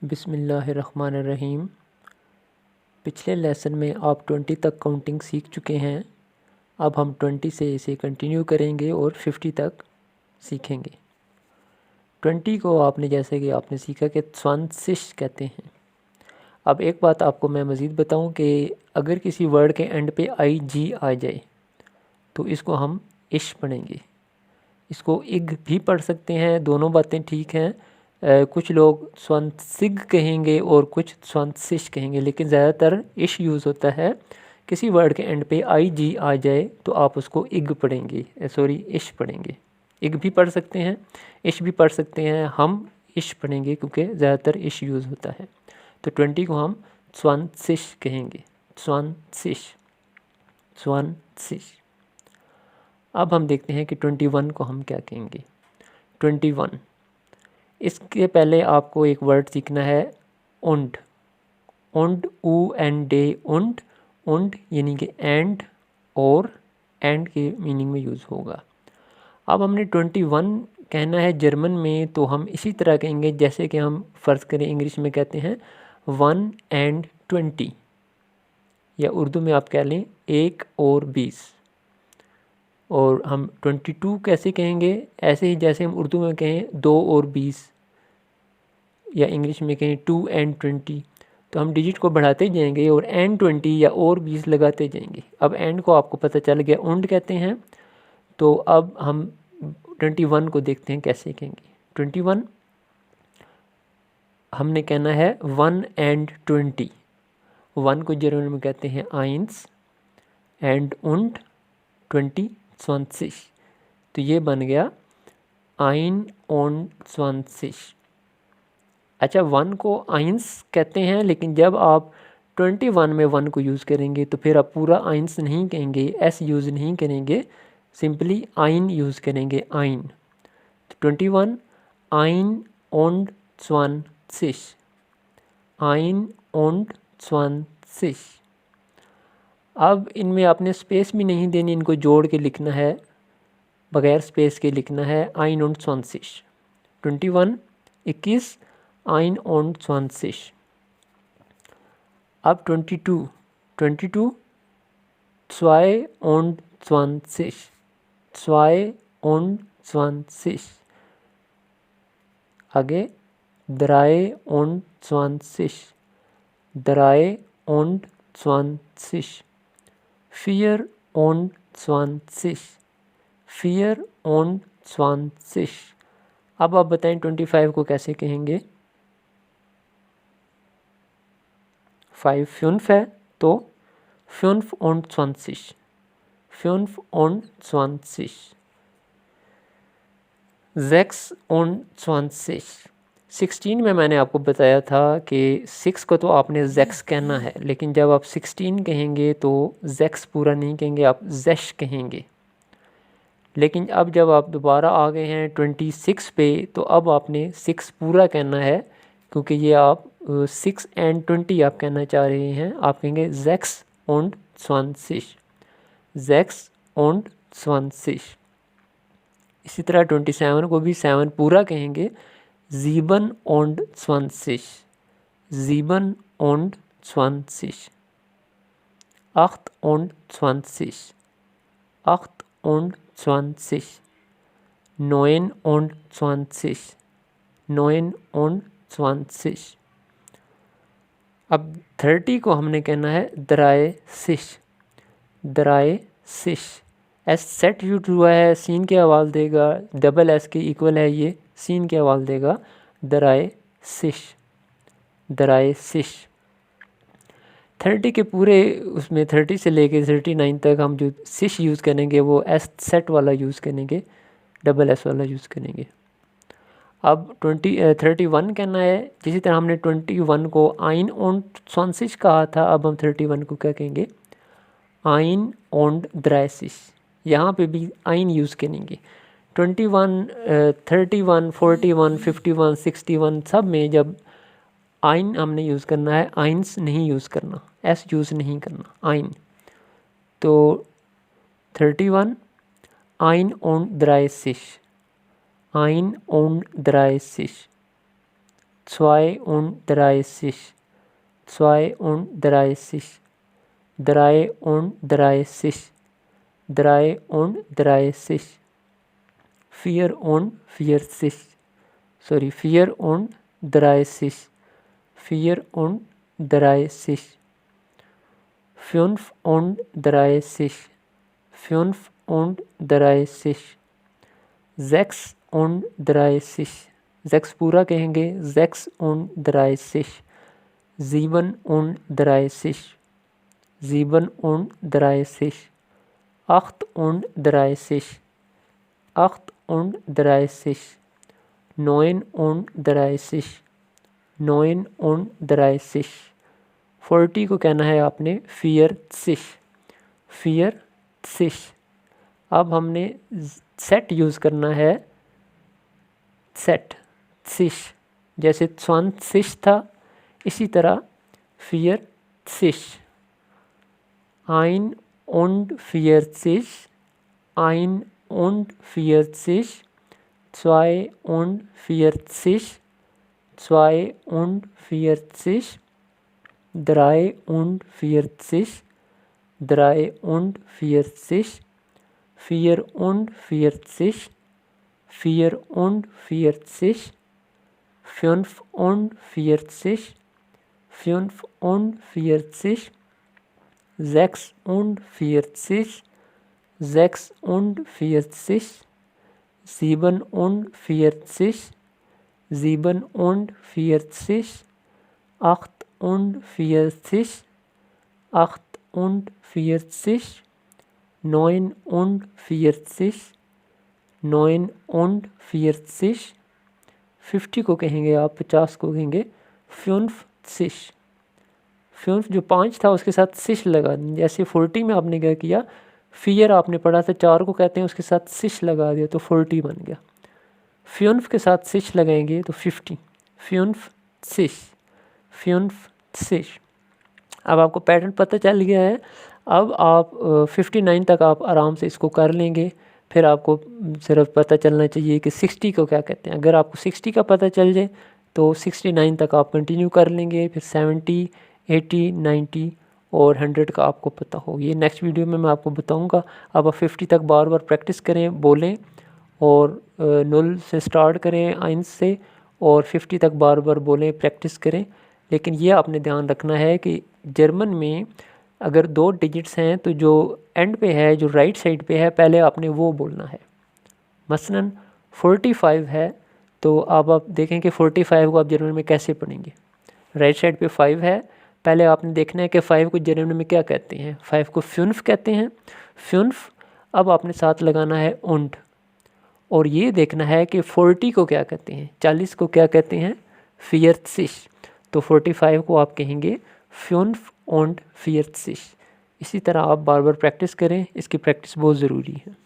बिस्मिल्लाहिर्रहमानिर्रहीम। पिछले लेसन में आप 20 तक काउंटिंग सीख चुके हैं। अब हम 20 से इसे कंटिन्यू करेंगे और 50 तक सीखेंगे। 20 को आपने जैसे कि आपने सीखा कि zwanzig कहते हैं। अब एक बात आपको मैं मज़ीद बताऊं कि अगर किसी वर्ड के एंड पे आई जी आ जाए तो इसको हम इश पढ़ेंगे। इसको इग भी पढ़ सकते हैं, दोनों बातें ठीक हैं। कुछ लोग zwanzig कहेंगे और कुछ zwanzig कहेंगे, लेकिन ज़्यादातर इश यूज़ होता है। किसी वर्ड के एंड पे आई जी आ जाए तो आप उसको इग पढ़ेंगे, इश पढ़ेंगे। इग भी पढ़ सकते हैं, इश भी पढ़ सकते हैं। हम इश पढ़ेंगे क्योंकि ज़्यादातर इश यूज़ होता है। तो 20 को हम zwanzig कहेंगे, zwanzig। अब हम देखते हैं कि 21 को हम क्या कहेंगे। 21, इसके पहले आपको एक वर्ड सीखना है und। ऊ एंड डे und यानी कि एंड और एंड के मीनिंग में यूज़ होगा। अब हमने 21 कहना है जर्मन में, तो हम इसी तरह कहेंगे जैसे कि हम फ़र्ज़ करें इंग्लिश में कहते हैं 1 and 20, या उर्दू में आप कह लें 1 और 20। और हम 22 कैसे कहेंगे, ऐसे ही जैसे हम उर्दू में कहें 2 और 20, या इंग्लिश में कहें 2 and 20। तो हम डिजिट को बढ़ाते जाएंगे और and 20 या और 20 लगाते जाएंगे। अब एंड को आपको पता चल गया und कहते हैं। तो अब हम 21 को देखते हैं कैसे कहेंगे। 21 हमने कहना है 1 and 20। 1 को जर्मन में कहते हैं eins und 20 zwanzig। तो ये बन गया 21। अच्छा, 1 को eins कहते हैं, लेकिन जब आप 21 में 1 को यूज़ करेंगे तो फिर आप पूरा eins नहीं कहेंगे, एस यूज़ नहीं करेंगे, सिंपली ein यूज़ करेंगे, ein। तो 21 21, 21। अब इनमें आपने स्पेस भी नहीं देनी, इनको जोड़ के लिखना है, बगैर स्पेस के लिखना है 21। 21, 21, 21। अब 22, 22, 22। आगे 23, 23। 24। अब आप बताएं 25 को कैसे कहेंगे। 5 5 है तो 25। 26। 16 में मैंने आपको बताया था कि 6 को तो आपने जैक्स कहना है, लेकिन जब आप 16 कहेंगे तो जैक्स पूरा नहीं कहेंगे, आप जैश कहेंगे। लेकिन अब जब आप दोबारा आ गए हैं 26 पे, तो अब आपने 6 पूरा कहना है, क्योंकि ये आप 6 and 20 आप कहना चाह रहे हैं। आप कहेंगे 26। 26। इसी तरह 27 को भी 7 पूरा कहेंगे, 27। 27। 28। 28। 29। 29। अब 30 को हमने कहना है 30। 30। एस सेट यूज हुआ है, सीन की आवाज़ देगा, डबल एस के इक्वल है, ये सीन की आवाज़ देगा, 30। 30। 30 के पूरे उसमें 30 से लेके 39 तक हम जो सिश यूज़ करेंगे वो एस सेट वाला यूज़ करेंगे, डबल एस वाला यूज़ करेंगे। अब 31 कहना है, जिसी तरह हमने 21 को 21 कहा था, अब हम 31 को क्या कहेंगे, 31। यहाँ पे भी आइन यूज़ करेंगे। 21, 31, 41, 51, 61 सब में जब आइन हमने यूज़ करना है, आइन्स नहीं यूज़ करना, एस यूज़ नहीं करना, आइन। तो 31 31। 31। zweiunddreißig, zweiunddreißig, dreiunddreißig, dreiunddreißig, vierundvierzig, vierunddreißig, vierunddreißig, fünfunddreißig, fünfunddreißig, sechsunddreißig, sechs पूरा कहेंगे, sechsunddreißig, siebenunddreißig, siebenunddreißig, achtunddreißig, achtunddreißig, neununddreißig, neununddreißig, 40 को कहना है आपने 40, 40। अब हमने सेट यूज़ करना है, सेट सिश, जैसे 20 था इसी तरह 40, einundvierzig, einundvierzig, zweiundvierzig, zweiundvierzig, dreiundvierzig, dreiundvierzig, vierundvierzig, vierundvierzig, fünfundvierzig, fünfundvierzig, sechsundvierzig, sechsundvierzig, siebenundvierzig, siebenundvierzig, achtundvierzig, achtundvierzig, neunundvierzig, neunundvierzig, 50 को कहेंगे आप, 50 को कहेंगे 50, 5 जो 5 था उसके साथ सिश लगा दें। जैसे 40 में आपने क्या किया, फियर आपने पढ़ा था 4 को कहते हैं, उसके साथ सिश लगा दिया तो 40 बन गया। 5 के साथ सिश लगाएंगे तो 50, 50, 50। अब आपको पैटर्न पता चल गया है। अब आप 59 तक आप आराम से इसको कर लेंगे। फिर आपको सिर्फ पता चलना चाहिए कि 60 को क्या कहते हैं। अगर आपको 60 का पता चल जाए तो 69 तक आप कंटिन्यू कर लेंगे। फिर 70, 80, 90 और 100 का आपको पता हो। ये नेक्स्ट वीडियो में मैं आपको बताऊंगा। अब आप 50 तक बार बार प्रैक्टिस करें, बोलें और 0 से स्टार्ट करें, आइंस से, और 50 तक बार बार बोलें, प्रैक्टिस करें। लेकिन ये आपने ध्यान रखना है कि जर्मन में अगर 2 डिजिट्स हैं तो जो एंड पे है, जो राइट साइड पे है, पहले आपने वो बोलना है। मसलन 45 है तो अब आप देखें कि 45 को आप जर्मन में कैसे पढ़ेंगे। राइट साइड पे 5 है, पहले आपने देखना है कि 5 को जर्मन में क्या कहते हैं। 5 को फ्यून्फ कहते हैं, फ्यून्फ। अब आपने साथ लगाना है उंड, और ये देखना है कि 40 को क्या कहते हैं, 40 को क्या कहते हैं, 40। तो 45 को आप कहेंगे 45। इसी तरह आप बार बार प्रैक्टिस करें, इसकी प्रैक्टिस बहुत ज़रूरी है।